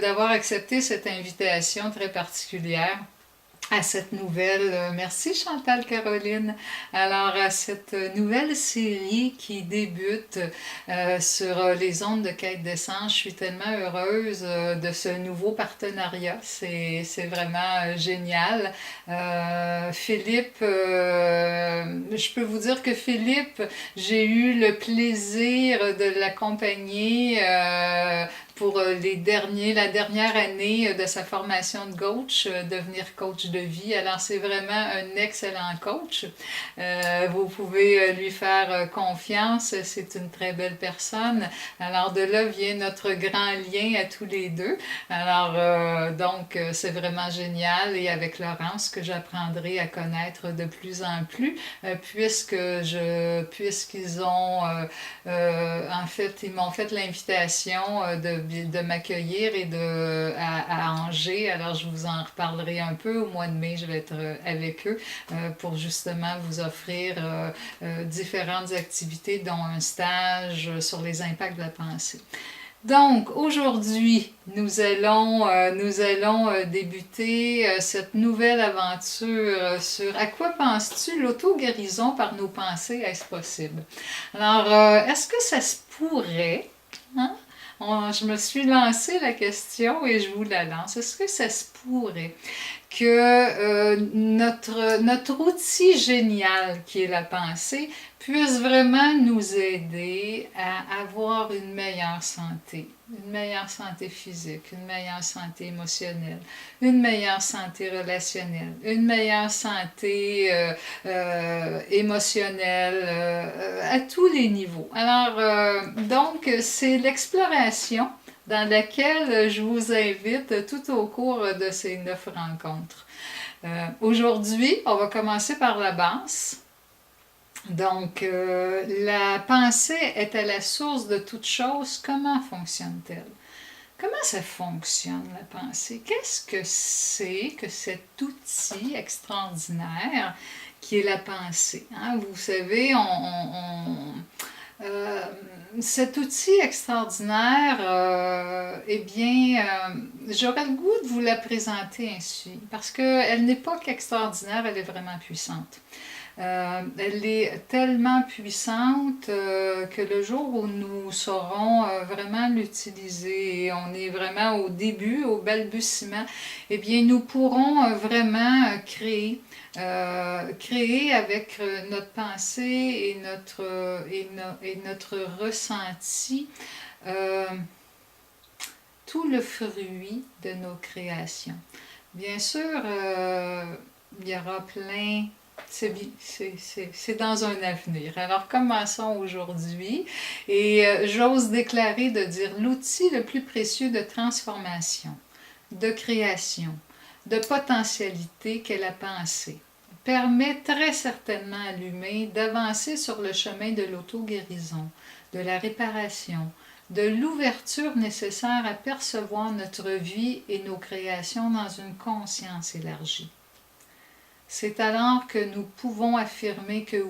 d'avoir accepté cette invitation très particulière à cette nouvelle, merci Chantal Caroline, alors à cette nouvelle série qui débute sur les ondes de Quête d'essence. Je suis tellement heureuse de ce nouveau partenariat, c'est vraiment génial. Philippe, je peux vous dire que Philippe, j'ai eu le plaisir de l'accompagner pour la dernière année de sa formation de coach, devenir coach de vie. Alors, c'est vraiment un excellent coach. Vous pouvez lui faire confiance. C'est une très belle personne. Alors, de là vient notre grand lien à tous les deux. Alors, donc, c'est vraiment génial. Et avec Laurence, que j'apprendrai à connaître de plus en plus, puisqu'ils ont, en fait, ils m'ont fait l'invitation de m'accueillir à Angers. Alors, je vous en reparlerai un peu. Au mois de mai, je vais être avec eux pour justement vous offrir différentes activités, dont un stage sur les impacts de la pensée. Donc, aujourd'hui, nous allons débuter cette nouvelle aventure sur à quoi penses-tu l'auto-guérison par nos pensées, est-ce possible? Alors, est-ce que ça se pourrait, hein? Je me suis lancé la question et je vous la lance. Est-ce que ça se pourrait que notre outil génial qui est la pensée puisse vraiment nous aider à avoir une meilleure santé physique, une meilleure santé émotionnelle, une meilleure santé relationnelle, une meilleure santé émotionnelle à tous les niveaux. Alors, donc, c'est l'exploration dans laquelle je vous invite tout au cours de ces 9 rencontres. Aujourd'hui, on va commencer par la base. Donc, la pensée est à la source de toute chose. Comment fonctionne-t-elle? Comment ça fonctionne, la pensée? Qu'est-ce que c'est que cet outil extraordinaire qui est la pensée? Hein? Vous savez, cet outil extraordinaire, eh bien, j'aurais le goût de vous la présenter ainsi, parce qu'elle n'est pas qu'extraordinaire, elle est vraiment puissante. Elle est tellement puissante que le jour où nous saurons vraiment l'utiliser, et on est vraiment au début, au balbutiement, eh bien, nous pourrons vraiment créer avec notre pensée et notre ressenti tout le fruit de nos créations. Bien sûr, il y aura plein. C'est dans un avenir. Alors commençons aujourd'hui et j'ose déclarer de dire l'outil le plus précieux de transformation, de création, de potentialité qu'est la pensée permet très certainement à l'humain d'avancer sur le chemin de l'auto-guérison, de la réparation, de l'ouverture nécessaire à percevoir notre vie et nos créations dans une conscience élargie. C'est alors que nous pouvons affirmer que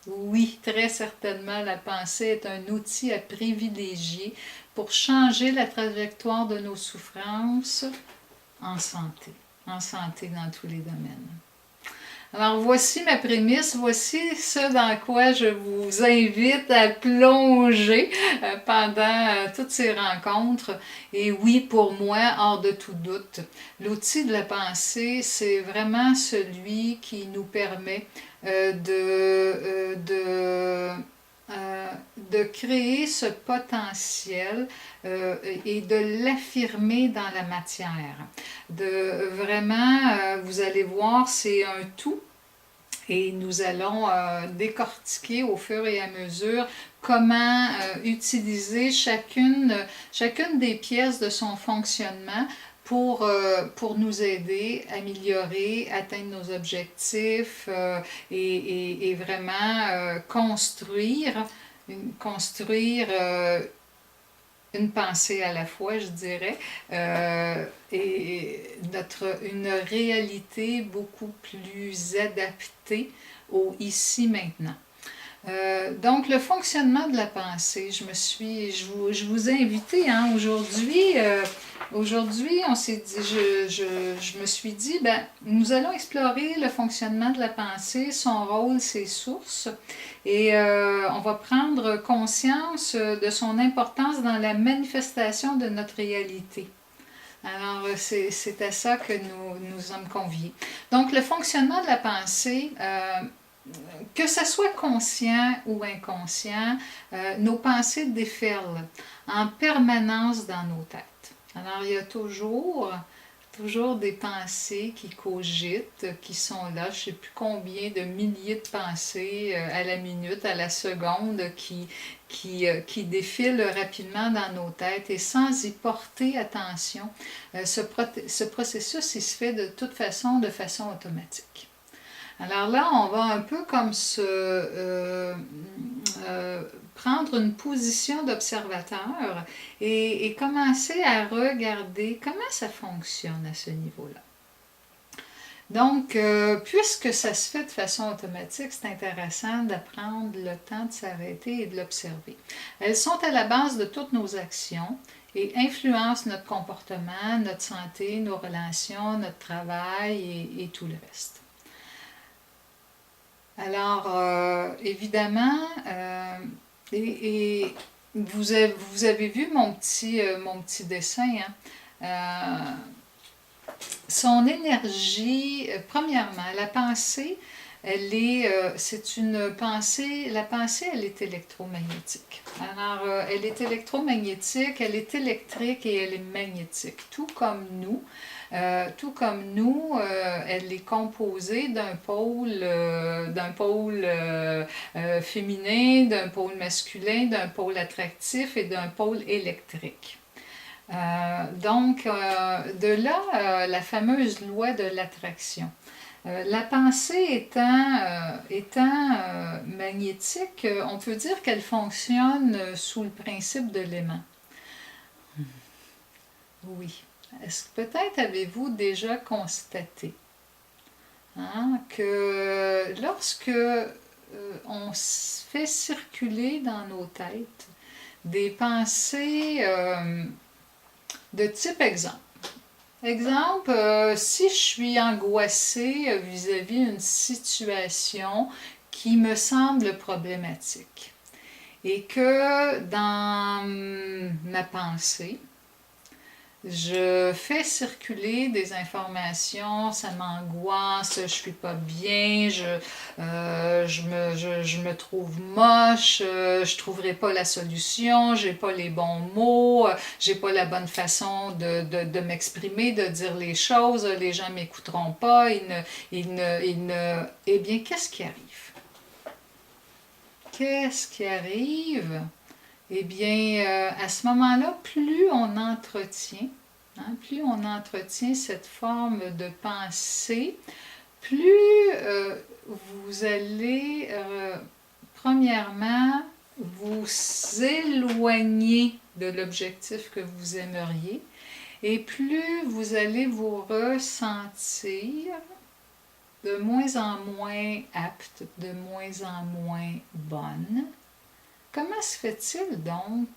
oui, très certainement, la pensée est un outil à privilégier pour changer la trajectoire de nos souffrances en santé dans tous les domaines. Alors voici ma prémisse, voici ce dans quoi je vous invite à plonger pendant toutes ces rencontres. Et oui, pour moi, hors de tout doute, l'outil de la pensée, c'est vraiment celui qui nous permet de créer ce potentiel et de l'affirmer dans la matière. Vous allez voir, c'est un tout et nous allons décortiquer au fur et à mesure comment utiliser chacune des pièces de son fonctionnement pour nous aider à améliorer, atteindre nos objectifs et vraiment construire une pensée à la fois, je dirais, et une réalité beaucoup plus adaptée au ici-maintenant. Donc, le fonctionnement de la pensée, je vous ai invité aujourd'hui aujourd'hui, on s'est dit, je me suis dit, ben, nous allons explorer le fonctionnement de la pensée, son rôle, ses sources, et on va prendre conscience de son importance dans la manifestation de notre réalité. Alors, c'est à ça que nous sommes conviés. Donc, le fonctionnement de la pensée, que ce soit conscient ou inconscient, nos pensées déferlent en permanence dans nos têtes. Alors, il y a toujours des pensées qui cogitent, qui sont là, je ne sais plus combien de milliers de pensées à la minute, à la seconde, qui défilent rapidement dans nos têtes et sans y porter attention, ce processus, il se fait de façon automatique. Alors là, on va un peu comme prendre une position d'observateur et commencer à regarder comment ça fonctionne à ce niveau-là. Donc, puisque ça se fait de façon automatique, c'est intéressant de prendre le temps de s'arrêter et de l'observer. Elles sont à la base de toutes nos actions et influencent notre comportement, notre santé, nos relations, notre travail et tout le reste. Alors, évidemment, et vous avez vu mon petit dessin, hein? Son énergie, premièrement, la pensée, c'est une pensée, la pensée, elle est électromagnétique. Alors, elle est électromagnétique, elle est électrique et elle est magnétique, tout comme nous. Elle est composée d'un pôle féminin, d'un pôle masculin, d'un pôle attractif et d'un pôle électrique. De là, la fameuse loi de l'attraction. La pensée étant magnétique, on peut dire qu'elle fonctionne sous le principe de l'aimant. Oui. Est-ce que peut-être avez-vous déjà constaté que lorsque on fait circuler dans nos têtes des pensées de type exemple. Exemple, si je suis angoissée vis-à-vis d'une situation qui me semble problématique et que dans ma pensée, je fais circuler des informations, ça m'angoisse, je suis pas bien, je me trouve moche, je trouverai pas la solution, j'ai pas les bons mots, j'ai pas la bonne façon de m'exprimer, de dire les choses, les gens m'écouteront pas, eh bien, qu'est-ce qui arrive? Qu'est-ce qui arrive? Eh bien, à ce moment-là, plus on entretient cette forme de pensée, plus vous allez, premièrement, vous éloigner de l'objectif que vous aimeriez, et plus vous allez vous ressentir de moins en moins apte, de moins en moins bonne. Comment se fait-il donc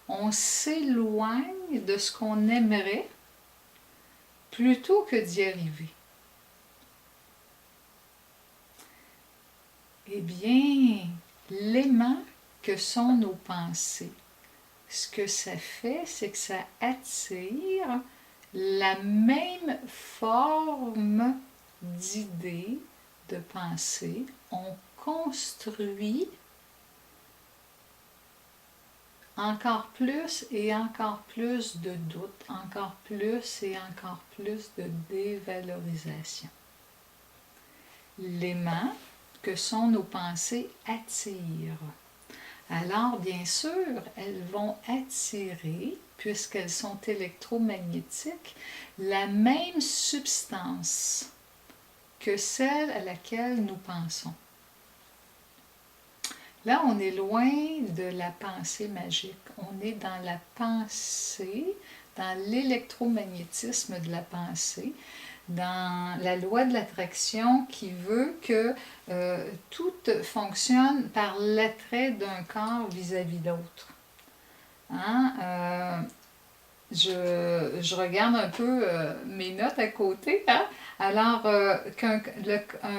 qu'on s'éloigne de ce qu'on aimerait plutôt que d'y arriver? Eh bien, l'aimant que sont nos pensées, ce que ça fait, c'est que ça attire la même forme d'idées, de pensée. On construit encore plus et encore plus de doutes, encore plus et encore plus de dévalorisation. L'aimant que sont nos pensées attirent. Alors, bien sûr, elles vont attirer, puisqu'elles sont électromagnétiques, la même substance que celle à laquelle nous pensons. Là, on est loin de la pensée magique. On est dans la pensée, dans l'électromagnétisme de la pensée, dans la loi de l'attraction qui veut que tout fonctionne par l'attrait d'un corps vis-à-vis d'autre. je regarde un peu mes notes à côté, hein? Alors, un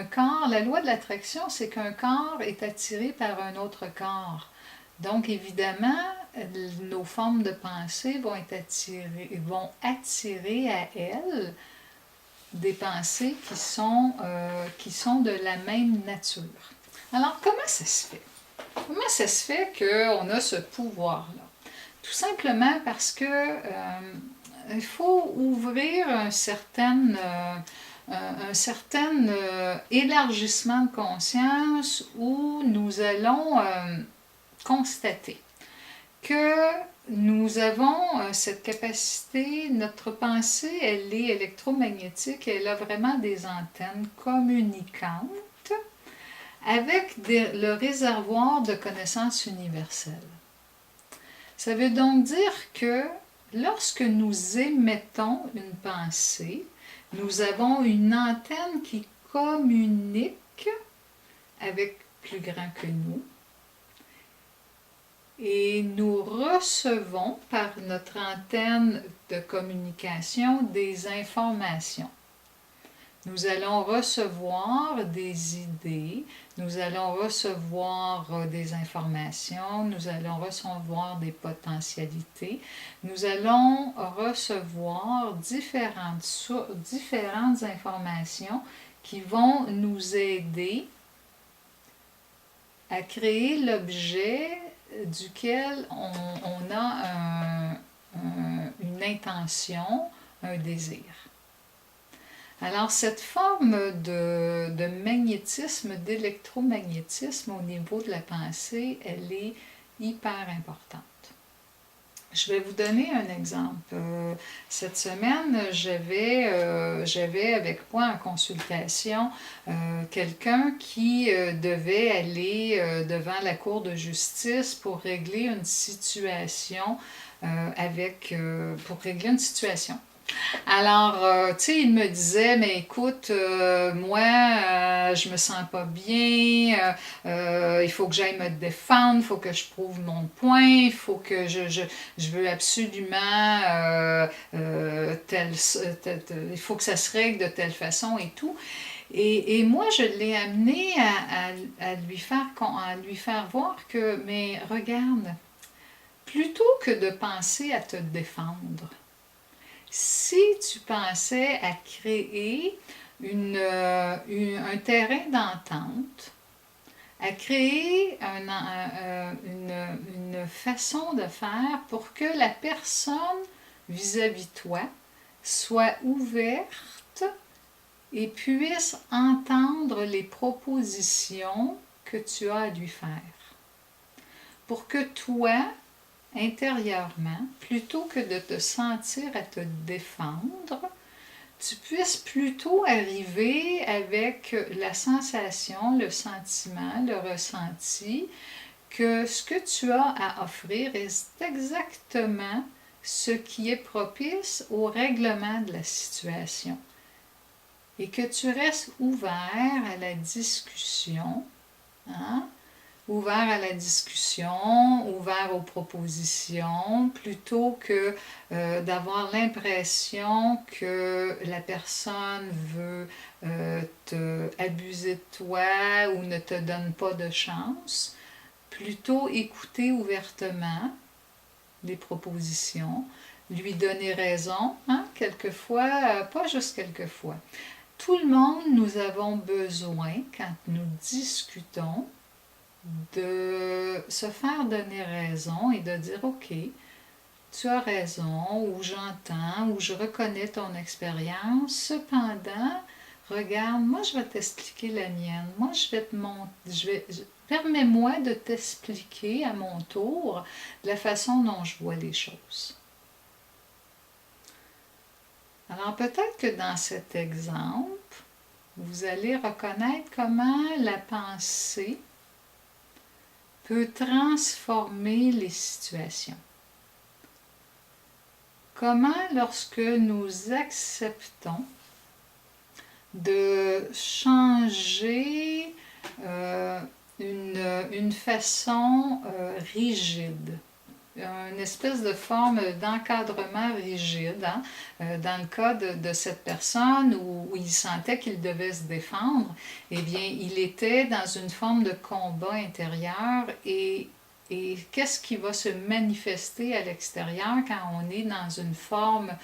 corps, la loi de l'attraction, c'est qu'un corps est attiré par un autre corps. Donc, évidemment, nos formes de pensée vont attirer à elles des pensées qui sont de la même nature. Alors, comment ça se fait? Comment ça se fait qu'on a ce pouvoir-là? Tout simplement parce que il faut ouvrir un certain élargissement de conscience où nous allons constater que nous avons cette capacité, notre pensée, elle est électromagnétique, elle a vraiment des antennes communicantes avec le réservoir de connaissances universelles. Ça veut donc dire que lorsque nous émettons une pensée, nous avons une antenne qui communique avec plus grand que nous et nous recevons par notre antenne de communication des informations. Nous allons recevoir des idées, nous allons recevoir des informations, nous allons recevoir des potentialités, nous allons recevoir différentes informations qui vont nous aider à créer l'objet duquel on a une intention, un désir. Alors, cette forme de magnétisme, d'électromagnétisme au niveau de la pensée, elle est hyper importante. Je vais vous donner un exemple. Cette semaine, j'avais avec moi en consultation quelqu'un qui devait aller devant la Cour de justice pour régler une situation pour régler une situation. Alors, tu sais, il me disait, mais écoute, moi, je me sens pas bien, il faut que j'aille me défendre, il faut que je prouve mon point, il faut que je veux absolument, il faut que ça se règle de telle façon et tout. Et moi, je l'ai amené à lui faire voir que, mais regarde, plutôt que de penser à te défendre, si tu pensais à créer un terrain d'entente, à créer une façon de faire pour que la personne vis-à-vis de toi soit ouverte et puisse entendre les propositions que tu as à lui faire. Pour que toi, intérieurement, plutôt que de te sentir à te défendre, tu puisses plutôt arriver avec la sensation, le sentiment, le ressenti que ce que tu as à offrir est exactement ce qui est propice au règlement de la situation et que tu restes ouvert à la discussion, hein? Ouvert à la discussion, ouvert aux propositions, plutôt que d'avoir l'impression que la personne veut abuser de toi ou ne te donne pas de chance. Plutôt écouter ouvertement les propositions, lui donner raison, hein, quelquefois, pas juste quelquefois. Tout le monde, nous avons besoin, quand nous discutons, de se faire donner raison et de dire ok, tu as raison, ou j'entends, ou je reconnais ton expérience, cependant, regarde, moi je vais t'expliquer la mienne, moi permets-moi de t'expliquer à mon tour la façon dont je vois les choses. Alors peut-être que dans cet exemple, vous allez reconnaître comment la pensée peut transformer les situations. Comment, lorsque nous acceptons de changer une façon rigide une espèce de forme d'encadrement rigide, hein, dans le cas de cette personne où il sentait qu'il devait se défendre, eh bien, il était dans une forme de combat intérieur et qu'est-ce qui va se manifester à l'extérieur quand on est dans une forme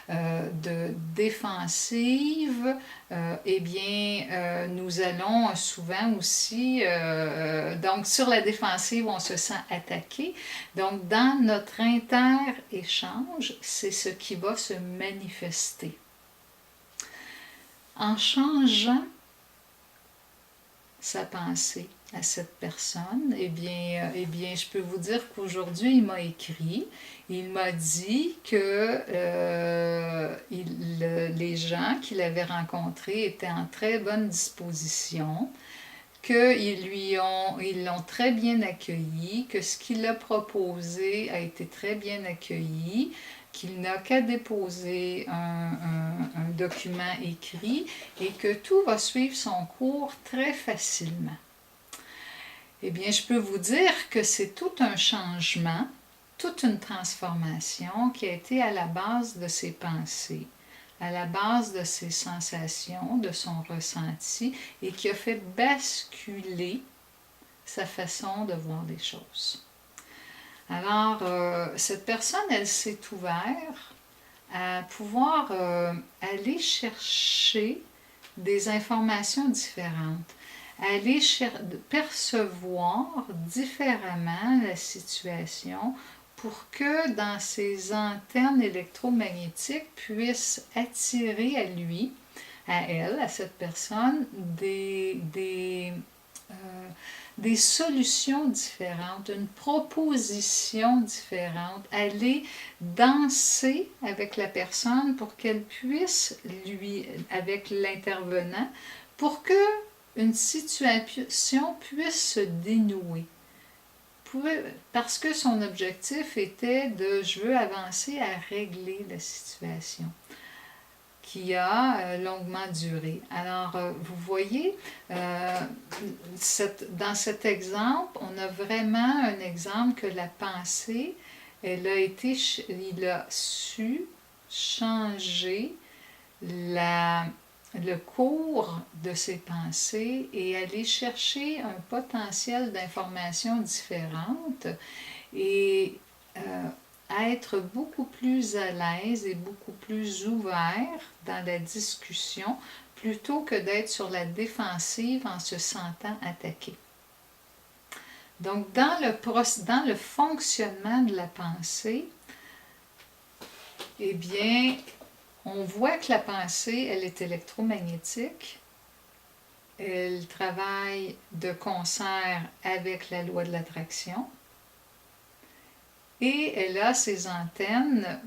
de défensive? Eh bien, nous allons souvent aussi, donc sur la défensive, on se sent attaqué. Donc, dans notre inter-échange, c'est ce qui va se manifester. En changeant sa pensée à cette personne, eh bien, je peux vous dire qu'aujourd'hui, il m'a écrit, il m'a dit que les gens qu'il avait rencontrés étaient en très bonne disposition, ils l'ont très bien accueilli, que ce qu'il a proposé a été très bien accueilli, qu'il n'a qu'à déposer un document écrit et que tout va suivre son cours très facilement. Eh bien, je peux vous dire que c'est tout un changement, toute une transformation qui a été à la base de ses pensées, à la base de ses sensations, de son ressenti, et qui a fait basculer sa façon de voir les choses. Alors, cette personne, elle s'est ouverte à pouvoir aller chercher des informations différentes, aller percevoir différemment la situation pour que dans ses antennes électromagnétiques puissent attirer à lui, à elle, à cette personne, des solutions différentes, une proposition différente, aller danser avec la personne pour qu'elle puisse, avec l'intervenant, pour que une situation puisse se dénouer. Parce que son objectif était de « je veux avancer à régler la situation » qui a longuement duré. Alors, vous voyez, dans cet exemple, on a vraiment un exemple que la pensée, il a su changer le cours de ses pensées et aller chercher un potentiel d'informations différentes et être beaucoup plus à l'aise et beaucoup plus ouvert dans la discussion plutôt que d'être sur la défensive en se sentant attaqué. Donc, dans le fonctionnement de la pensée, eh bien, on voit que la pensée, elle est électromagnétique. Elle travaille de concert avec la loi de l'attraction. Et elle a ses antennes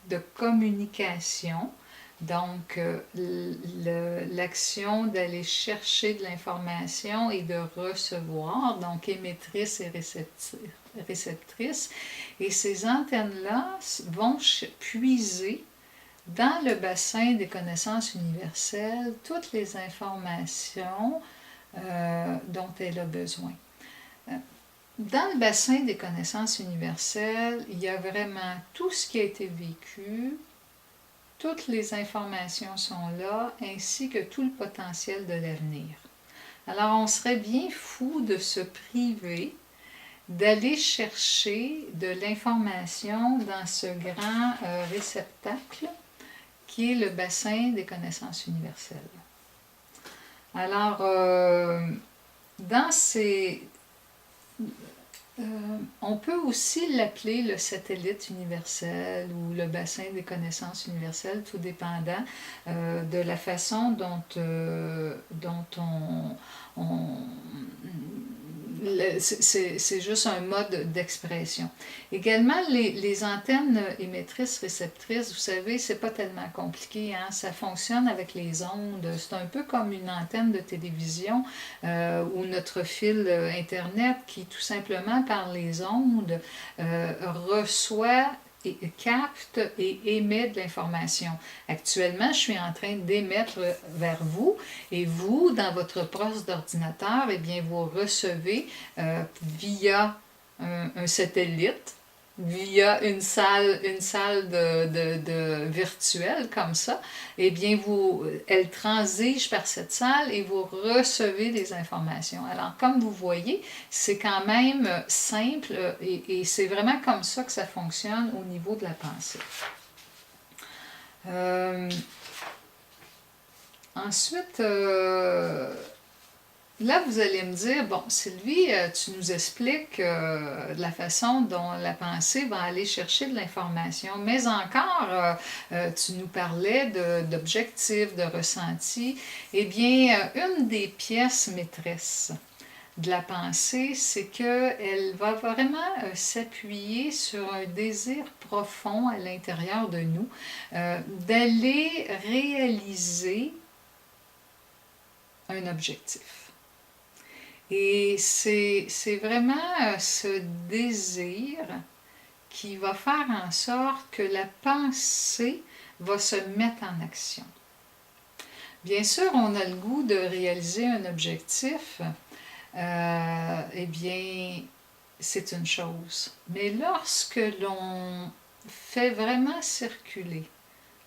de communication. Donc, l'action d'aller chercher de l'information et de recevoir, donc émettrice et réceptrice. Et ces antennes-là vont puiser dans le bassin des connaissances universelles toutes les informations dont elle a besoin. Dans le bassin des connaissances universelles, il y a vraiment tout ce qui a été vécu, toutes les informations sont là, ainsi que tout le potentiel de l'avenir. Alors, on serait bien fou de se priver d'aller chercher de l'information dans ce grand réceptacle qui est le bassin des connaissances universelles. Alors, dans ces... on peut aussi l'appeler le satellite universel ou le bassin des connaissances universelles, tout dépendant de la façon dont c'est juste un mode d'expression. Également, les antennes émettrices-réceptrices, vous savez, c'est pas tellement compliqué, hein? Ça fonctionne avec les ondes. C'est un peu comme une antenne de télévision ou notre fil Internet qui, tout simplement, par les ondes, reçoit et capte et émet de l'information. Actuellement, je suis en train d'émettre vers vous et vous, dans votre poste d'ordinateur, eh bien, vous recevez via un satellite via une salle de virtuelle comme ça, eh bien, elle transige par cette salle et vous recevez des informations. Alors, comme vous voyez, c'est quand même simple et c'est vraiment comme ça que ça fonctionne au niveau de la pensée. Ensuite, là, vous allez me dire, bon, Sylvie, tu nous expliques la façon dont la pensée va aller chercher de l'information, mais encore, tu nous parlais d'objectifs, de ressentis. Eh bien, une des pièces maîtresses de la pensée, c'est qu'elle va vraiment s'appuyer sur un désir profond à l'intérieur de nous d'aller réaliser un objectif. Et c'est vraiment ce désir qui va faire en sorte que la pensée va se mettre en action. Bien sûr, on a le goût de réaliser un objectif, eh bien, c'est une chose. Mais lorsque l'on fait vraiment circuler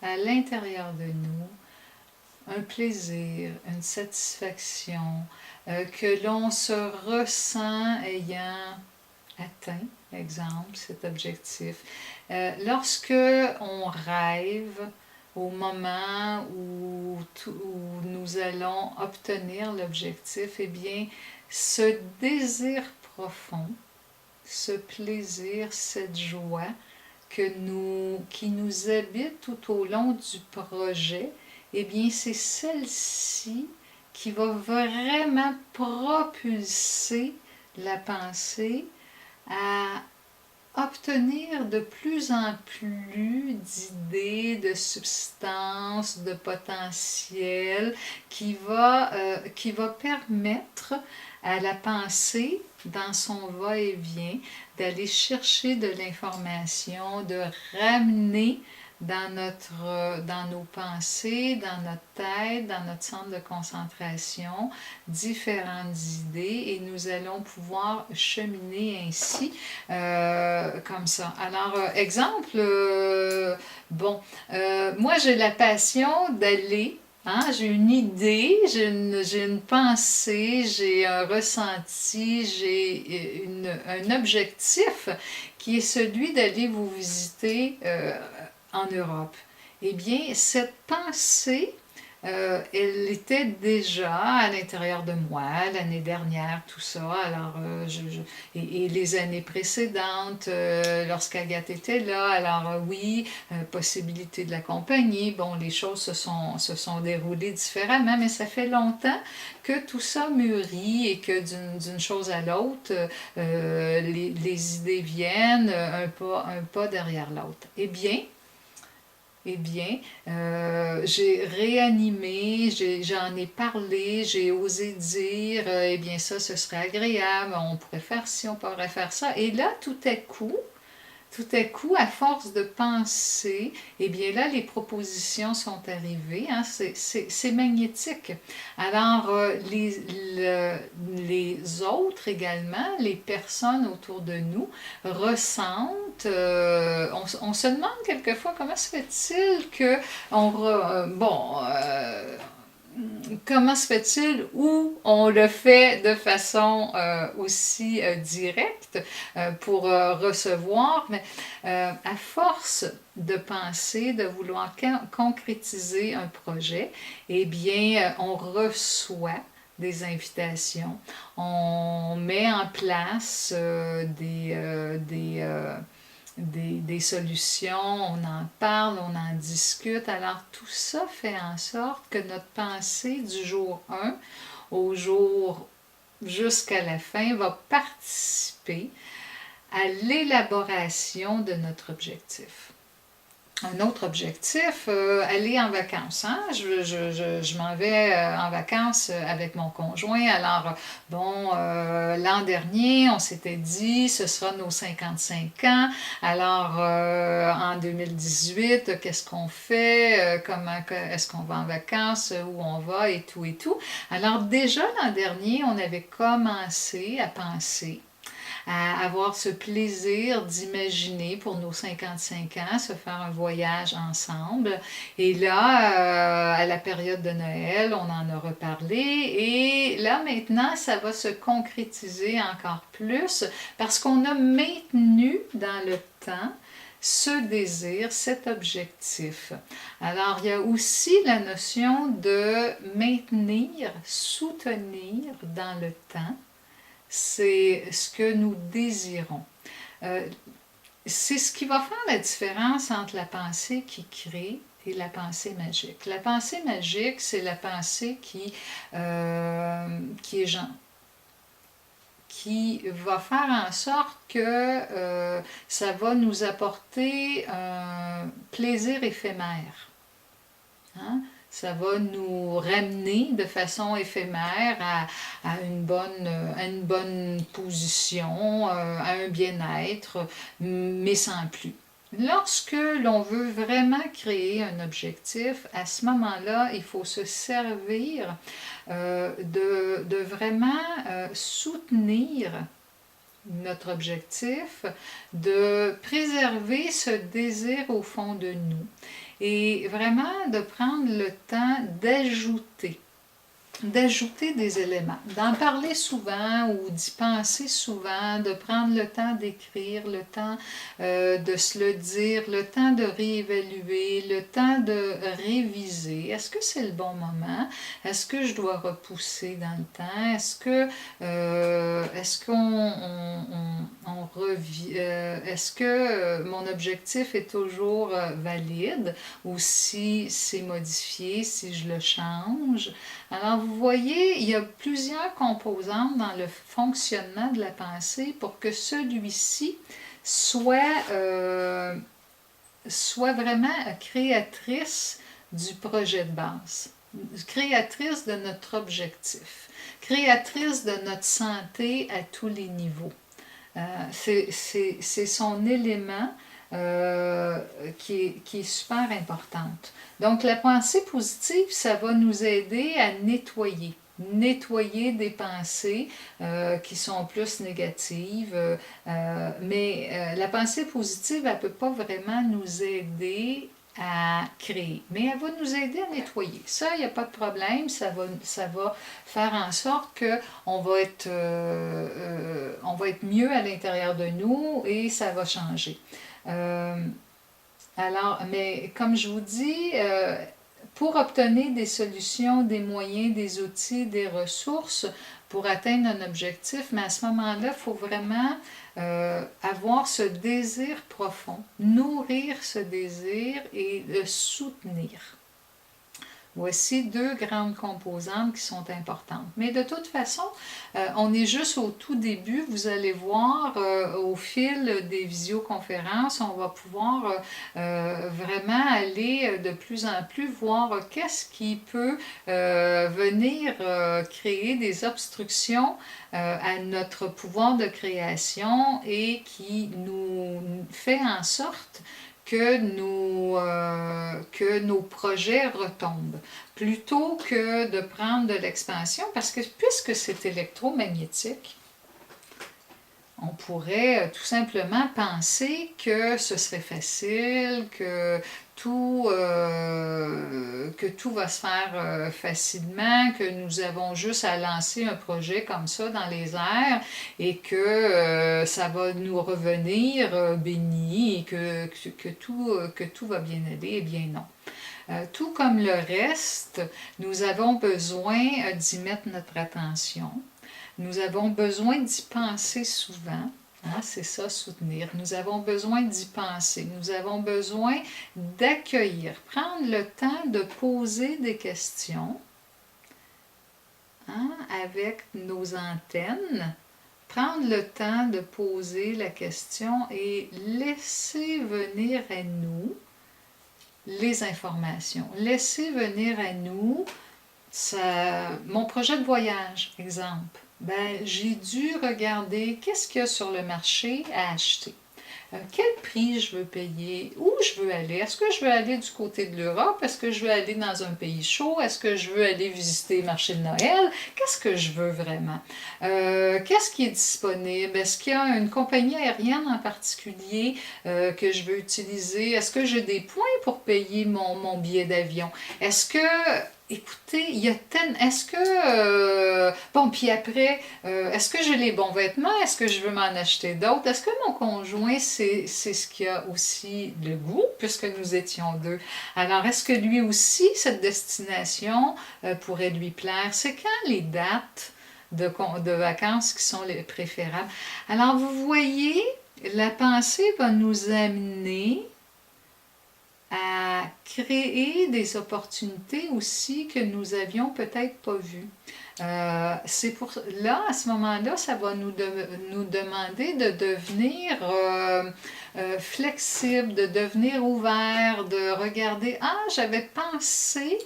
à l'intérieur de nous un plaisir, une satisfaction, que l'on se ressent ayant atteint, exemple, cet objectif. Lorsque on rêve au moment où nous allons obtenir l'objectif, eh bien, ce désir profond, ce plaisir, cette joie qui nous habite tout au long du projet, eh bien, c'est celle-ci qui va vraiment propulser la pensée à obtenir de plus en plus d'idées, de substances, de potentiel qui va permettre à la pensée, dans son va-et-vient, d'aller chercher de l'information, de ramener dans nos pensées, dans notre tête, dans notre centre de concentration, différentes idées et nous allons pouvoir cheminer ainsi comme ça. Alors, exemple, moi j'ai la passion d'aller. Hein, j'ai une idée, j'ai une pensée, j'ai un ressenti, j'ai un objectif qui est celui d'aller vous visiter en Europe. Eh bien, cette pensée, elle était déjà à l'intérieur de moi l'année dernière, tout ça. Alors, et les années précédentes, lorsqu'Agathe était là, alors oui, possibilité de l'accompagner. Bon, les choses se sont déroulées différemment, mais ça fait longtemps que tout ça mûrit et que d'une chose à l'autre, les idées viennent un pas derrière l'autre. Eh bien, j'ai réanimé, j'en ai parlé, j'ai osé dire, eh bien ça, ce serait agréable, on pourrait faire ci, on pourrait faire ça. Et là, tout à coup, à force de penser, eh bien là, les propositions sont arrivées. Hein, c'est magnétique. Alors, les autres également, les personnes autour de nous, ressentent. On se demande quelquefois comment se fait-il que comment se fait-il où on le fait de façon aussi directe pour recevoir, mais à force de penser, de vouloir concrétiser un projet, eh bien, on reçoit des invitations, on met en place des solutions, on en parle, on en discute. Alors tout ça fait en sorte que notre pensée du jour 1 au jour jusqu'à la fin va participer à l'élaboration de notre objectif. Un autre objectif, aller en vacances. Hein? Je m'en vais en vacances avec mon conjoint. Alors, l'an dernier, on s'était dit, ce sera nos 55 ans. Alors, en 2018, qu'est-ce qu'on fait? Comment est-ce qu'on va en vacances? Où on va? Et tout. Alors, déjà l'an dernier, on avait commencé à penser à avoir ce plaisir d'imaginer pour nos 55 ans, se faire un voyage ensemble. Et là, à la période de Noël, on en a reparlé. Et là, maintenant, ça va se concrétiser encore plus parce qu'on a maintenu dans le temps ce désir, cet objectif. Alors, il y a aussi la notion de maintenir, soutenir dans le temps, c'est ce que nous désirons. C'est ce qui va faire la différence entre la pensée qui crée et la pensée magique. La pensée magique, c'est la pensée qui est qui va faire en sorte que ça va nous apporter un plaisir éphémère. Hein? Ça va nous ramener de façon éphémère à une bonne position, à un bien-être, mais sans plus. Lorsque l'on veut vraiment créer un objectif, à ce moment-là, il faut se servir de vraiment soutenir notre objectif, de préserver ce désir au fond de nous et vraiment de prendre le temps d'ajouter des éléments, d'en parler souvent ou d'y penser souvent, de prendre le temps d'écrire, le temps de se le dire, le temps de réévaluer, le temps de réviser. Est-ce que c'est le bon moment? Est-ce que je dois repousser dans le temps? Est-ce que mon objectif est toujours valide ou si c'est modifié, si je le change? Alors, vous voyez, il y a plusieurs composantes dans le fonctionnement de la pensée pour que celui-ci soit vraiment créatrice du projet de base, créatrice de notre objectif, créatrice de notre santé à tous les niveaux. C'est son élément qui est super importante. Donc, la pensée positive, ça va nous aider à nettoyer des pensées qui sont plus négatives, mais la pensée positive, elle ne peut pas vraiment nous aider à créer, mais elle va nous aider à nettoyer. Ça, il n'y a pas de problème, ça va faire en sorte qu'on va être mieux à l'intérieur de nous et ça va changer. Alors, mais comme je vous dis, pour obtenir des solutions, des moyens, des outils, des ressources pour atteindre un objectif, mais à ce moment-là, il faut vraiment avoir ce désir profond, nourrir ce désir et le soutenir. Voici deux grandes composantes qui sont importantes. Mais de toute façon, on est juste au tout début. Vous allez voir au fil des visioconférences, on va pouvoir vraiment aller de plus en plus voir qu'est-ce qui peut venir créer des obstructions à notre pouvoir de création et qui nous fait en sorte que nos projets retombent, plutôt que de prendre de l'expansion, parce que puisque c'est électromagnétique, on pourrait tout simplement penser que ce serait facile, que tout va se faire facilement, que nous avons juste à lancer un projet comme ça dans les airs et que ça va nous revenir béni et que tout va bien aller. Eh bien non. Tout comme le reste, nous avons besoin d'y mettre notre attention. Nous avons besoin d'y penser souvent. Hein, c'est ça, soutenir. Nous avons besoin d'y penser. Nous avons besoin d'accueillir. Prendre le temps de poser des questions avec nos antennes. Prendre le temps de poser la question et laisser venir à nous les informations. Laisser venir à nous mon projet de voyage, exemple. Ben, j'ai dû regarder qu'est-ce qu'il y a sur le marché à acheter. quel prix je veux payer, où je veux aller. Est-ce que je veux aller du côté de l'Europe? Est-ce que je veux aller dans un pays chaud? Est-ce que je veux aller visiter le marché de Noël? Qu'est-ce que je veux vraiment? Qu'est-ce qui est disponible? Est-ce qu'il y a une compagnie aérienne en particulier que je veux utiliser? Est-ce que j'ai des points pour payer mon billet d'avion? Est-ce que écoutez, il y a tellement. Est-ce que. Bon, puis après, est-ce que j'ai les bons vêtements? Est-ce que je veux m'en acheter d'autres? Est-ce que mon conjoint, c'est ce qu'il a aussi le goût, puisque nous étions deux? Alors, est-ce que lui aussi, cette destination pourrait lui plaire? C'est quand les dates de vacances qui sont les préférables? Alors, vous voyez, la pensée va nous amener à créer des opportunités aussi que nous avions peut-être pas vues. C'est pour là, à ce moment-là, ça va nous demander de devenir flexible, de devenir ouvert, de regarder, ah, j'avais pensé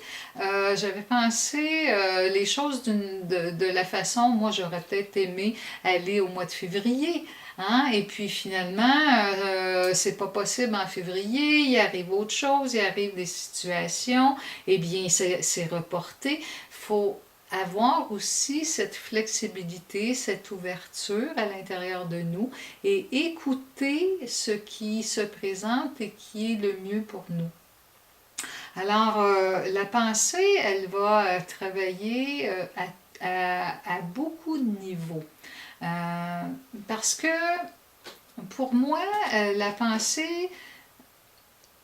les choses de la façon, moi j'aurais peut-être aimé aller au mois de février. Hein? Et puis finalement, c'est pas possible en février, il arrive autre chose, il arrive des situations, eh bien c'est reporté. Il faut avoir aussi cette flexibilité, cette ouverture à l'intérieur de nous et écouter ce qui se présente et qui est le mieux pour nous. Alors, la pensée, elle va travailler à beaucoup de niveaux. Parce que pour moi, la pensée,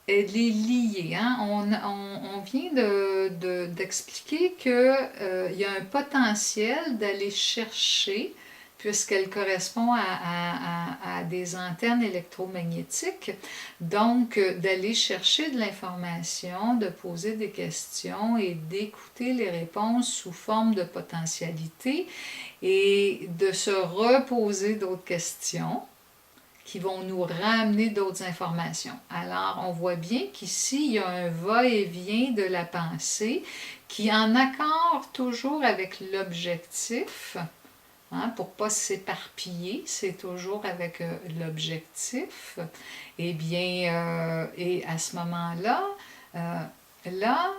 elle est liée. Hein? On vient d'expliquer qu'il y a un potentiel d'aller chercher, puisqu'elle correspond à des antennes électromagnétiques, donc d'aller chercher de l'information, de poser des questions et d'écouter les réponses sous forme de potentialité et de se reposer d'autres questions qui vont nous ramener d'autres informations. Alors, on voit bien qu'ici, il y a un va-et-vient de la pensée qui en accord toujours avec l'objectif, hein, pour ne pas s'éparpiller, c'est toujours avec l'objectif. Eh bien, et à ce moment-là, là,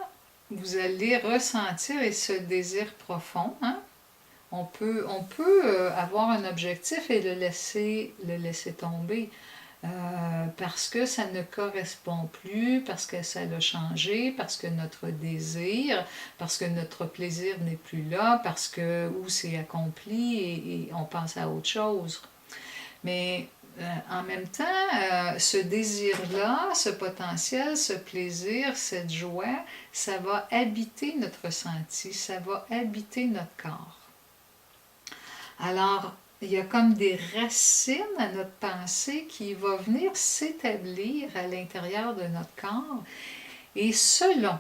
vous allez ressentir et ce désir profond, hein. On peut avoir un objectif et le laisser tomber parce que ça ne correspond plus, parce que ça a changé, parce que notre désir, parce que notre plaisir n'est plus là, parce que où c'est accompli et on pense à autre chose. Mais en même temps, ce désir-là, ce potentiel, ce plaisir, cette joie, ça va habiter notre ressenti, ça va habiter notre corps. Alors, il y a comme des racines à notre pensée qui vont venir s'établir à l'intérieur de notre corps et selon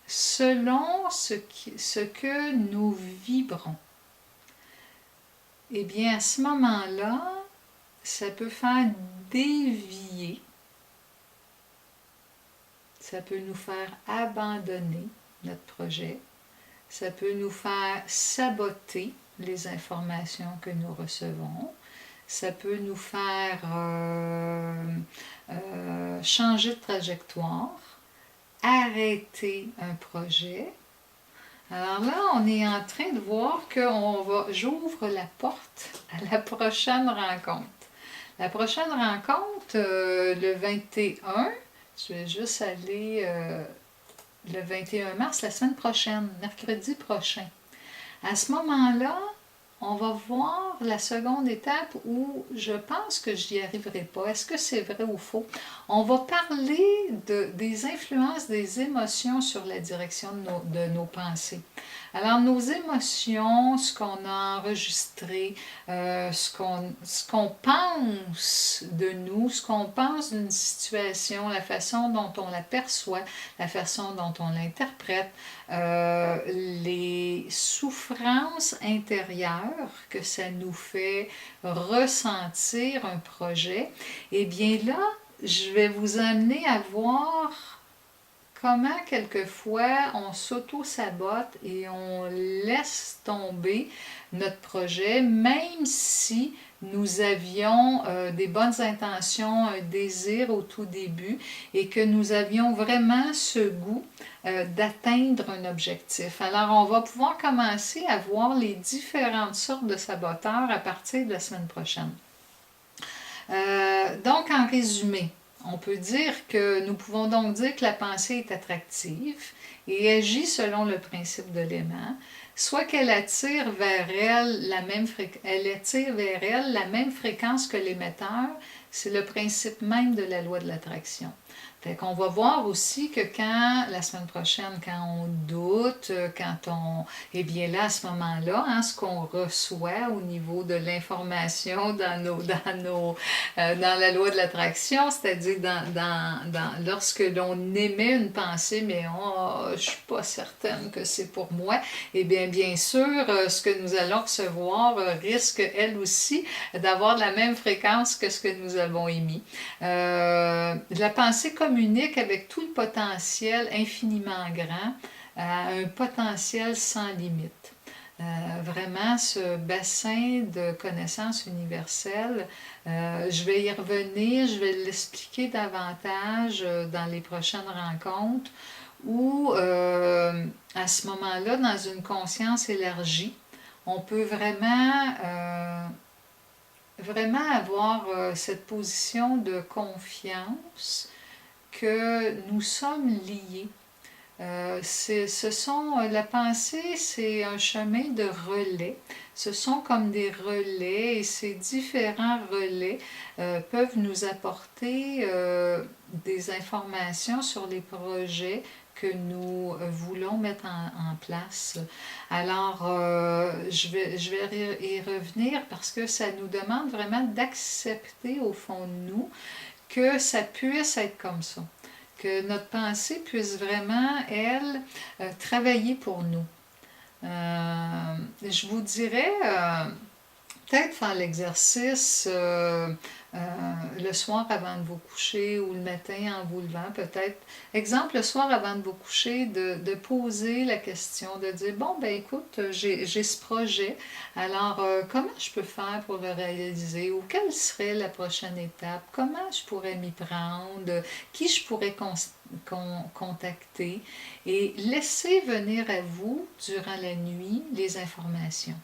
ce que nous vibrons. Eh bien, à ce moment-là, ça peut faire dévier, ça peut nous faire abandonner notre projet, ça peut nous faire saboter les informations que nous recevons. Ça peut nous faire changer de trajectoire, arrêter un projet. Alors là, on est en train de voir que j'ouvre la porte à la prochaine rencontre. La prochaine rencontre, le 21, je vais juste aller le 21 mars, la semaine prochaine, mercredi prochain. À ce moment-là, on va voir la seconde étape où je pense que je n'y arriverai pas. Est-ce que c'est vrai ou faux? On va parler des influences des émotions sur la direction de nos pensées. Alors, nos émotions, ce qu'on a enregistré, ce qu'on pense de nous, ce qu'on pense d'une situation, la façon dont on la perçoit, la façon dont on l'interprète, les souffrances intérieures que ça nous fait ressentir un projet, eh bien là, je vais vous amener à voir comment quelquefois on s'auto-sabote et on laisse tomber notre projet, même si nous avions des bonnes intentions, un désir au tout début et que nous avions vraiment ce goût d'atteindre un objectif. Alors, on va pouvoir commencer à voir les différentes sortes de saboteurs à partir de la semaine prochaine. Donc, en résumé, on peut dire que nous pouvons donc dire que la pensée est attractive et agit selon le principe de l'aimant, soit qu'elle attire vers elle la même fréquence que l'émetteur, c'est le principe même de la loi de l'attraction. Fait qu'on va voir aussi que la semaine prochaine, quand on doute, eh bien là, à ce moment-là, hein, ce qu'on reçoit au niveau de l'information dans la loi de l'attraction, c'est-à-dire lorsque l'on émet une pensée, mais je ne suis pas certaine que c'est pour moi, eh bien sûr, ce que nous allons recevoir risque, elle aussi, d'avoir la même fréquence que ce que nous avons émis. La pensée communique avec tout le potentiel infiniment grand, un potentiel sans limite. Vraiment, ce bassin de connaissances universelles, je vais y revenir, je vais l'expliquer davantage dans les prochaines rencontres où, à ce moment-là, dans une conscience élargie, on peut vraiment avoir cette position de confiance que nous sommes liés. La pensée, c'est un chemin de relais. Ce sont comme des relais et ces différents relais peuvent nous apporter des informations sur les projets que nous voulons mettre en place. Alors, je vais y revenir parce que ça nous demande vraiment d'accepter au fond de nous que ça puisse être comme ça. Que notre pensée puisse vraiment, elle, travailler pour nous. Je vous dirais, peut-être faire l'exercice le soir avant de vous coucher ou le matin en vous levant, peut-être. Exemple, le soir avant de vous coucher, de poser la question, de dire, bon, ben écoute, j'ai ce projet, alors comment je peux faire pour le réaliser ou quelle serait la prochaine étape, comment je pourrais m'y prendre, qui je pourrais contacter et laisser venir à vous, durant la nuit, les informations.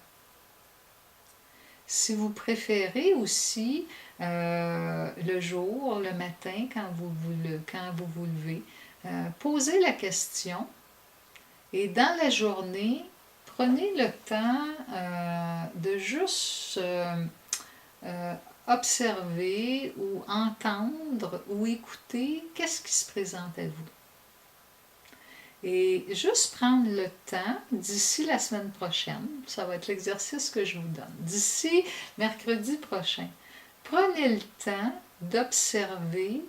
Si vous préférez aussi le jour, le matin, quand vous vous levez, posez la question et dans la journée, prenez le temps de juste observer ou entendre ou écouter qu'est-ce qui se présente à vous. Et juste prendre le temps, d'ici la semaine prochaine, ça va être l'exercice que je vous donne, d'ici mercredi prochain, prenez le temps d'observer,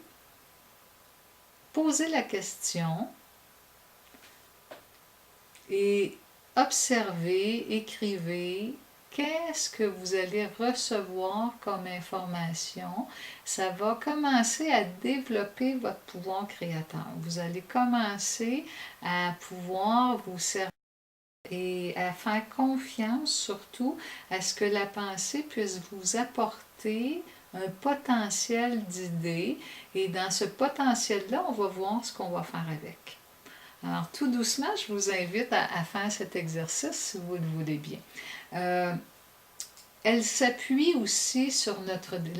poser la question et observez, écrivez, qu'est-ce que vous allez recevoir comme information. Ça va commencer à développer votre pouvoir créateur. Vous allez commencer à pouvoir vous servir et à faire confiance surtout à ce que la pensée puisse vous apporter un potentiel d'idées et dans ce potentiel-là, on va voir ce qu'on va faire avec. Alors tout doucement, je vous invite à faire cet exercice si vous le voulez bien. Elle s'appuie aussi sur la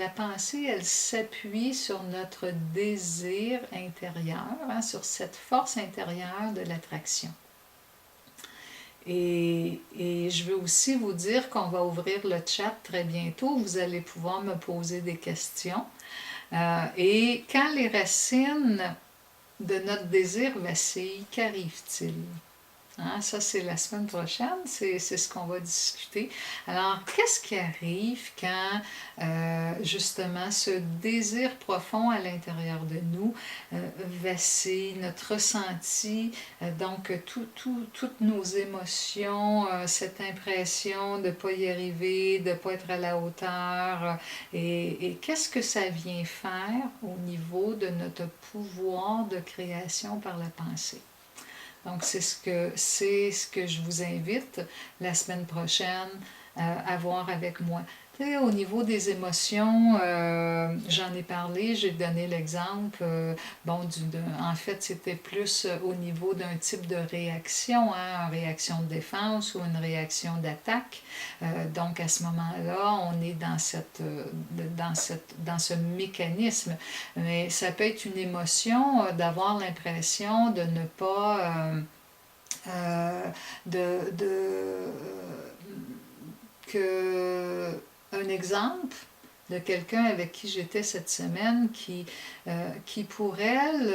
pensée, elle s'appuie sur notre désir intérieur, hein, sur cette force intérieure de l'attraction. Et je veux aussi vous dire qu'on va ouvrir le chat très bientôt. Vous allez pouvoir me poser des questions. Et quand les racines de notre désir vacillent, qu'arrive-t-il? Hein, ça, c'est la semaine prochaine, c'est ce qu'on va discuter. Alors, qu'est-ce qui arrive quand, justement, ce désir profond à l'intérieur de nous vacille, notre ressenti, donc toutes nos émotions, cette impression de ne pas y arriver, de ne pas être à la hauteur, et qu'est-ce que ça vient faire au niveau de notre pouvoir de création par la pensée? Donc, c'est ce que je vous invite la semaine prochaine à voir avec moi. Tu sais, au niveau des émotions, j'en ai parlé, j'ai donné l'exemple. Bon, en fait, c'était plus au niveau d'un type de réaction, hein, une réaction de défense ou une réaction d'attaque. Donc, à ce moment-là, on est dans ce mécanisme. Mais ça peut être une émotion d'avoir l'impression de ne pas... un exemple de quelqu'un avec qui j'étais cette semaine qui pour elle,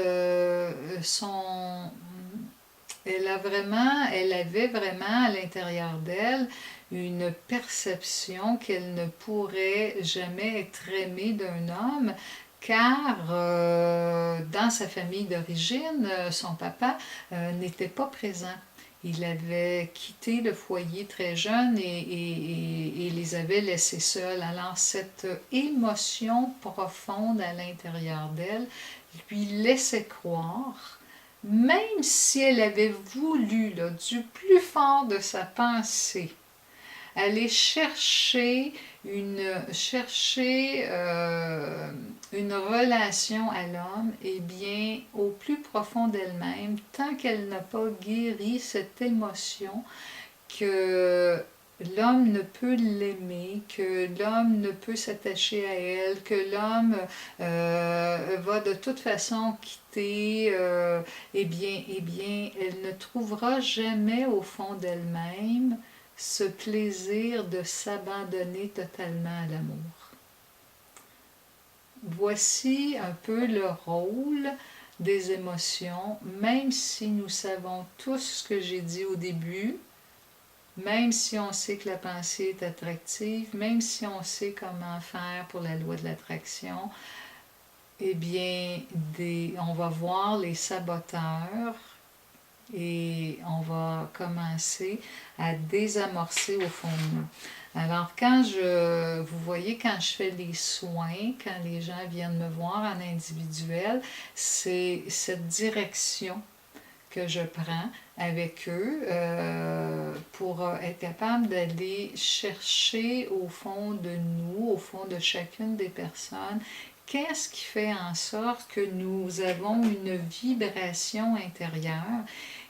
elle avait vraiment à l'intérieur d'elle une perception qu'elle ne pourrait jamais être aimée d'un homme car dans sa famille d'origine, son papa n'était pas présent. Il avait quitté le foyer très jeune et les avait laissés seuls. Alors cette émotion profonde à l'intérieur d'elle lui laissait croire, même si elle avait voulu, là, du plus fort de sa pensée, aller chercher une relation à l'homme, eh bien, au plus profond d'elle-même, tant qu'elle n'a pas guéri cette émotion que l'homme ne peut l'aimer, que l'homme ne peut s'attacher à elle, que l'homme va de toute façon quitter, eh bien, elle ne trouvera jamais au fond d'elle-même ce plaisir de s'abandonner totalement à l'amour. Voici un peu le rôle des émotions, même si nous savons tous ce que j'ai dit au début, même si on sait que la pensée est attractive, même si on sait comment faire pour la loi de l'attraction, eh bien, on va voir les saboteurs et on va commencer à désamorcer au fond de nous. Alors, vous voyez, quand je fais les soins, quand les gens viennent me voir en individuel, c'est cette direction que je prends avec eux pour être capable d'aller chercher au fond de nous, au fond de chacune des personnes, qu'est-ce qui fait en sorte que nous avons une vibration intérieure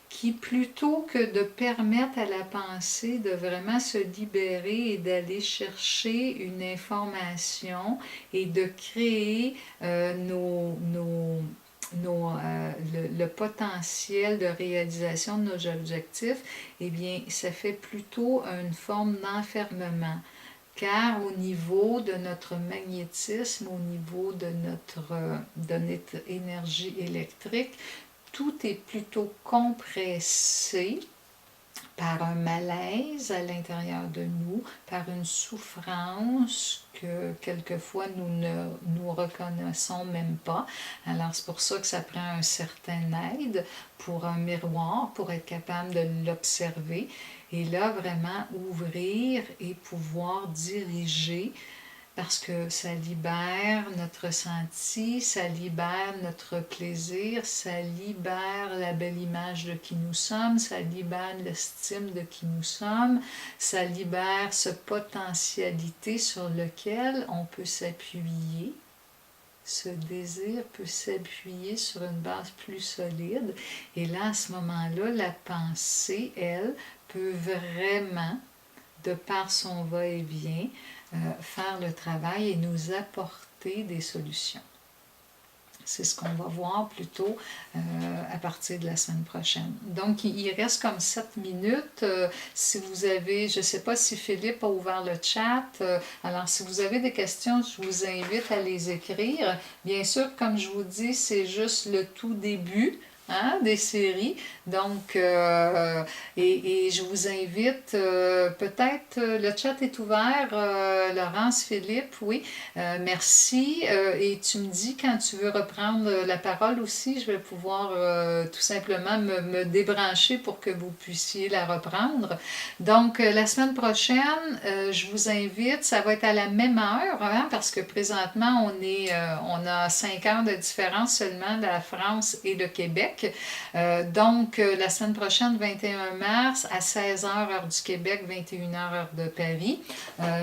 qui, plutôt que de permettre à la pensée de vraiment se libérer et d'aller chercher une information et de créer le potentiel de réalisation de nos objectifs, eh bien, ça fait plutôt une forme d'enfermement. Car au niveau de notre magnétisme, au niveau de notre énergie électrique, tout est plutôt compressé par un malaise à l'intérieur de nous, par une souffrance que quelquefois nous ne nous reconnaissons même pas. Alors c'est pour ça que ça prend un certain aide pour un miroir, pour être capable de l'observer et là vraiment ouvrir et pouvoir diriger parce que ça libère notre ressenti, ça libère notre plaisir, ça libère la belle image de qui nous sommes, ça libère l'estime de qui nous sommes, ça libère cette potentialité sur lequel on peut s'appuyer. Ce désir peut s'appuyer sur une base plus solide. Et là, à ce moment-là, la pensée, elle, peut vraiment, de par son va-et-vient, faire le travail et nous apporter des solutions. C'est ce qu'on va voir plutôt à partir de la semaine prochaine. Donc, il reste comme 7 minutes. Si vous avez, je ne sais pas si Philippe a ouvert le chat. Alors, si vous avez des questions, je vous invite à les écrire. Bien sûr, comme je vous dis, c'est juste le tout début. hein, des séries. Donc, et je vous invite, peut-être, le chat est ouvert, Laurence, Philippe, oui, merci. Et tu me dis quand tu veux reprendre la parole aussi, je vais pouvoir tout simplement me débrancher pour que vous puissiez la reprendre. Donc, la semaine prochaine, je vous invite, ça va être à la même heure, hein, parce que présentement, on a 5 heures de différence seulement de la France et le Québec. Donc, la semaine prochaine, 21 mars, à 16 h heure du Québec, 21 h heure de Paris,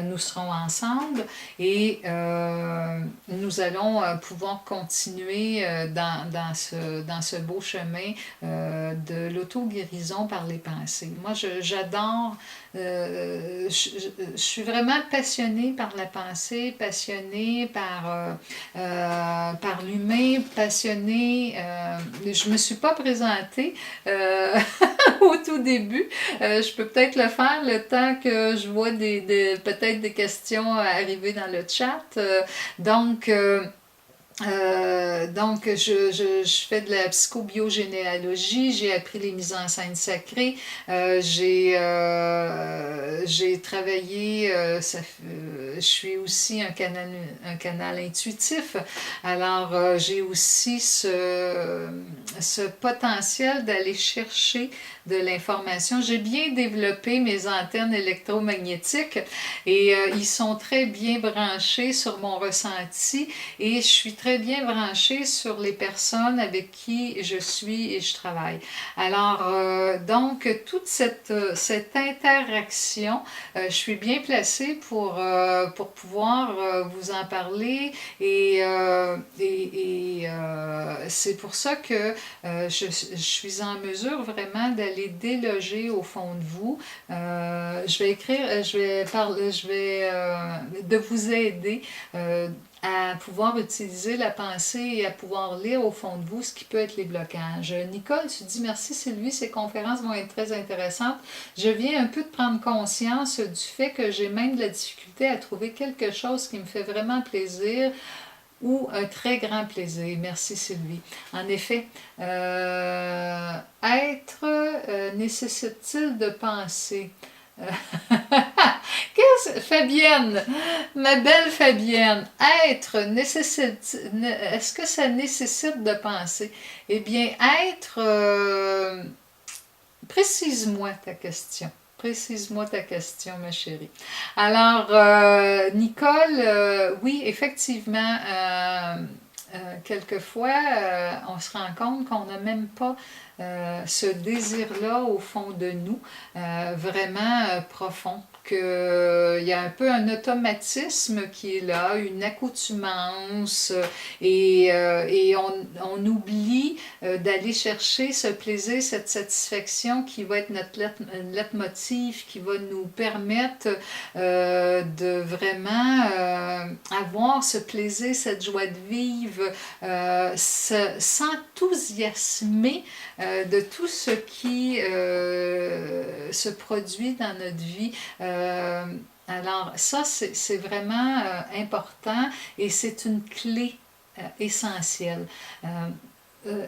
nous serons ensemble et nous allons pouvoir continuer dans ce beau chemin de l'auto-guérison par les pensées. Moi, j'adore, je suis vraiment passionnée par la pensée, passionnée par l'humain, passionnée. Je ne me suis pas présentée au tout début. Je peux peut-être le faire le temps que je vois peut-être des questions arriver dans le chat. Je fais de la psychobiogénéalogie, j'ai appris les mises en scène sacrées, j'ai travaillé, je suis aussi un canal intuitif, alors j'ai aussi ce potentiel d'aller chercher de l'information. J'ai bien développé mes antennes électromagnétiques et ils sont très bien branchés sur mon ressenti et je suis très bien branchée sur les personnes avec qui je suis et je travaille. Alors, donc, toute cette interaction, je suis bien placée pour pouvoir vous en parler et c'est pour ça que je suis en mesure vraiment d'aller déloger au fond de vous. Je vais écrire, je vais de vous aider à pouvoir utiliser la pensée et à pouvoir lire au fond de vous ce qui peut être les blocages. Nicole, tu dis merci Sylvie, ces conférences vont être très intéressantes. Je viens un peu de prendre conscience du fait que j'ai même de la difficulté à trouver quelque chose qui me fait vraiment plaisir ou un très grand plaisir. Merci Sylvie. En effet, nécessite-t-il de penser? Fabienne, ma belle Fabienne, est-ce que ça nécessite de penser? Eh bien, précise-moi ta question. Précise-moi ta question, ma chérie. Alors, Nicole, oui, effectivement, quelquefois, on se rend compte qu'on n'a même pas ce désir-là au fond de nous, vraiment profond. Qu'il y a un peu un automatisme qui est là, une accoutumance, et on oublie d'aller chercher ce plaisir, cette satisfaction qui va être notre leitmotiv, qui va nous permettre de vraiment avoir ce plaisir, cette joie de vivre, s'enthousiasmer de tout ce qui se produit dans notre vie. Alors ça, c'est vraiment important et c'est une clé essentielle.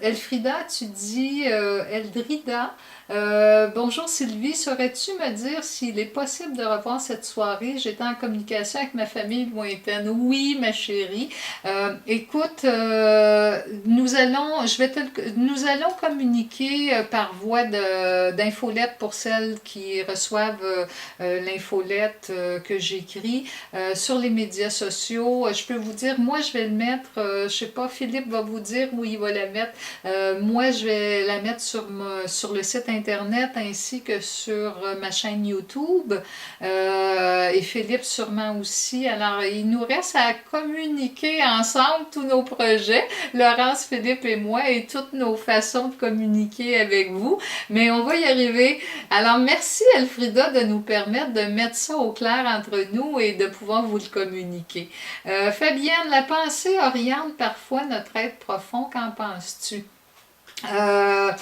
Elfrida, tu dis, Eldrida, bonjour Sylvie, saurais-tu me dire s'il est possible de revoir cette soirée? J'étais en communication avec ma famille lointaine. Oui, ma chérie. Écoute, nous allons communiquer par voie d'infolette pour celles qui reçoivent l'infolette que j'écris sur les médias sociaux. Je peux vous dire, moi je vais le mettre, je sais pas, Philippe va vous dire où il va la mettre. Moi, je vais la mettre sur le site internet ainsi que sur ma chaîne YouTube et Philippe sûrement aussi. Alors, il nous reste à communiquer ensemble tous nos projets, Laurence, Philippe et moi, et toutes nos façons de communiquer avec vous, mais on va y arriver. Alors, merci Elfrida de nous permettre de mettre ça au clair entre nous et de pouvoir vous le communiquer. Fabienne, la pensée oriente parfois notre être profond, qu'en penses-tu? La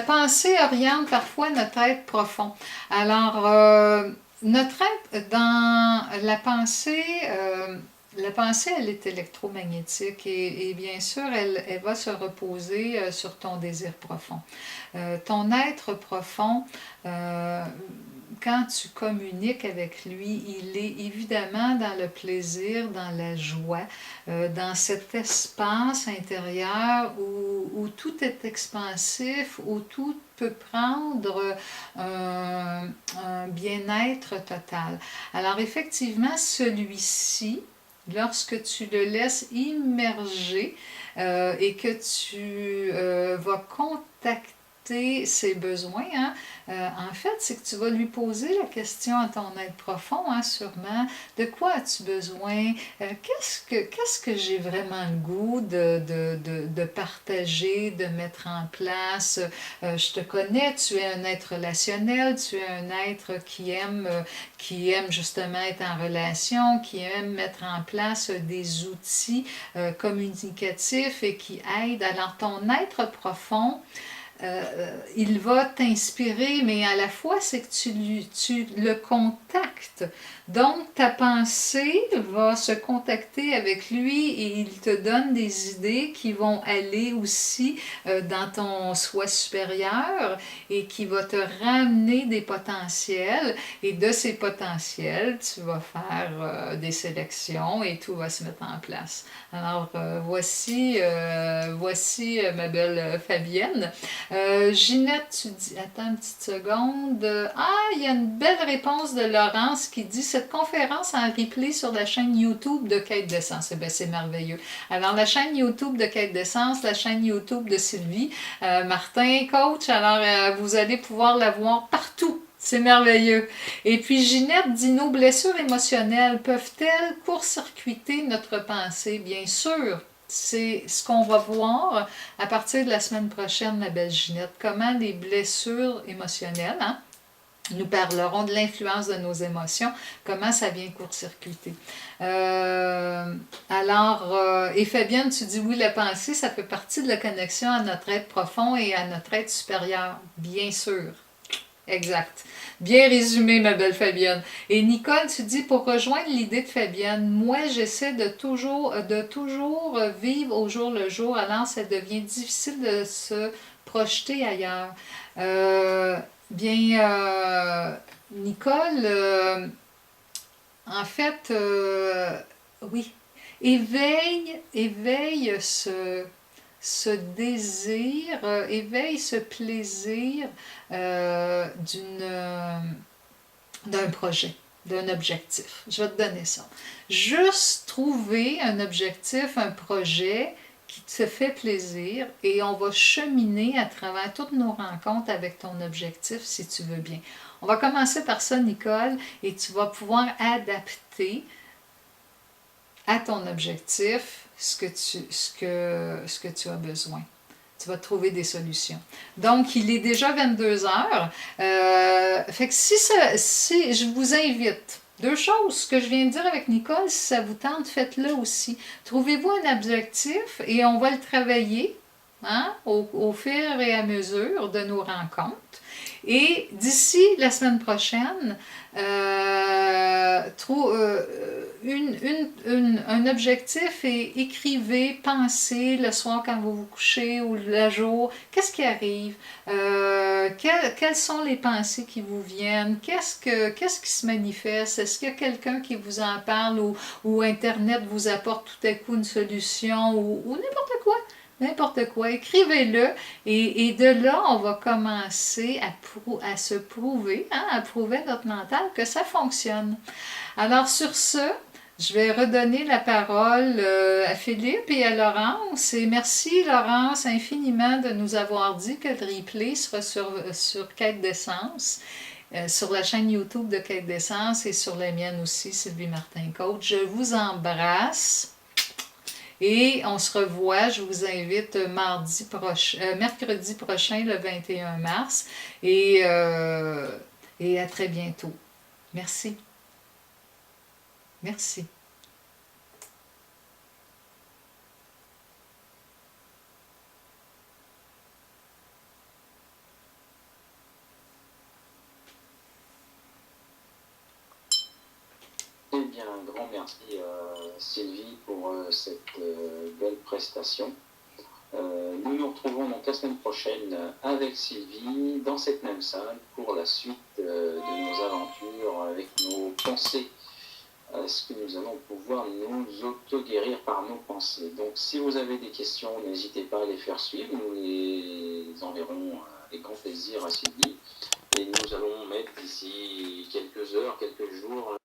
pensée oriente parfois notre être profond. Alors, notre être dans la pensée, La pensée, elle est électromagnétique et bien sûr, elle va se reposer sur ton désir profond. Ton être profond, euh, quand tu communiques avec lui, il est évidemment dans le plaisir, dans la joie, dans cet espace intérieur où tout est expansif, où tout peut prendre un bien-être total. Alors effectivement, celui-ci, lorsque tu le laisses immerger et que tu vas contacter ses besoins, hein, en fait, c'est que tu vas lui poser la question à ton être profond, hein, sûrement, de quoi as-tu besoin? Qu'est-ce que j'ai vraiment le goût de partager, de mettre en place? Je te connais, tu es un être relationnel, tu es un être qui aime justement être en relation, qui aime mettre en place des outils communicatifs et qui aide. Alors ton être profond, il va t'inspirer, mais à la fois, c'est que tu le contactes. Donc, ta pensée va se contacter avec lui et il te donne des idées qui vont aller aussi dans ton soi supérieur et qui va te ramener des potentiels. Et de ces potentiels, tu vas faire des sélections et tout va se mettre en place. Alors, voici ma belle Fabienne. Ginette, tu dis, attends une petite seconde. Ah, il y a une belle réponse de Laurence qui dit cette conférence en replay sur la chaîne YouTube de Quête d'essence. Eh bien, c'est merveilleux. Alors, la chaîne YouTube de Quête d'essence, la chaîne YouTube de Sylvie, Martin, coach, alors vous allez pouvoir la voir partout. C'est merveilleux. Et puis Ginette dit nos blessures émotionnelles peuvent-elles court-circuiter notre pensée? Bien sûr. C'est ce qu'on va voir à partir de la semaine prochaine, ma belle Ginette. Comment les blessures émotionnelles, hein, nous parlerons de l'influence de nos émotions, comment ça vient court-circuiter. Et Fabienne, tu dis oui, la pensée, ça fait partie de la connexion à notre être profond et à notre être supérieur. Bien sûr. Exact. Bien résumé, ma belle Fabienne. Et Nicole, tu dis, pour rejoindre l'idée de Fabienne, moi, j'essaie de toujours vivre au jour le jour, alors ça devient difficile de se projeter ailleurs. Euh, bien, Nicole, en fait, oui, éveille ce désir, éveille ce plaisir d'un projet, d'un objectif. Je vais te donner ça. Juste trouver un objectif, un projet qui te fait plaisir et on va cheminer à travers toutes nos rencontres avec ton objectif si tu veux bien. On va commencer par ça, Nicole, et tu vas pouvoir adapter à ton objectif ce que tu as besoin. Tu vas trouver des solutions. Donc, il est déjà 22 heures. Fait que si je vous invite, deux choses, ce que je viens de dire avec Nicole, si ça vous tente, faites-le aussi. Trouvez-vous un objectif et on va le travailler, hein, au fur et à mesure de nos rencontres. Et d'ici la semaine prochaine, un objectif et écrivez, pensez le soir quand vous vous couchez ou le jour, qu'est-ce qui arrive, quelles sont les pensées qui vous viennent, qu'est-ce qui se manifeste, est-ce qu'il y a quelqu'un qui vous en parle ou Internet vous apporte tout à coup une solution ou n'importe quoi. N'importe quoi, écrivez-le et de là, on va commencer à se prouver, hein, à prouver à notre mental que ça fonctionne. Alors sur ce, je vais redonner la parole à Philippe et à Laurence. Et merci Laurence infiniment de nous avoir dit que le replay sera sur Quête d'essence, sur la chaîne YouTube de Quête d'essence et sur la mienne aussi, Sylvie Martin Coach. Je vous embrasse. Et on se revoit, je vous invite mercredi prochain, le 21 mars. Et à très bientôt. Merci. Merci. Eh bien, un grand merci Sylvie pour cette belle prestation. Nous nous retrouvons donc la semaine prochaine avec Sylvie dans cette même salle pour la suite de nos aventures avec nos pensées. Est-ce que nous allons pouvoir nous auto-guérir par nos pensées? Donc si vous avez des questions, n'hésitez pas à les faire suivre, nous les enverrons avec grand plaisir à Sylvie. Et nous allons mettre d'ici quelques heures, quelques jours,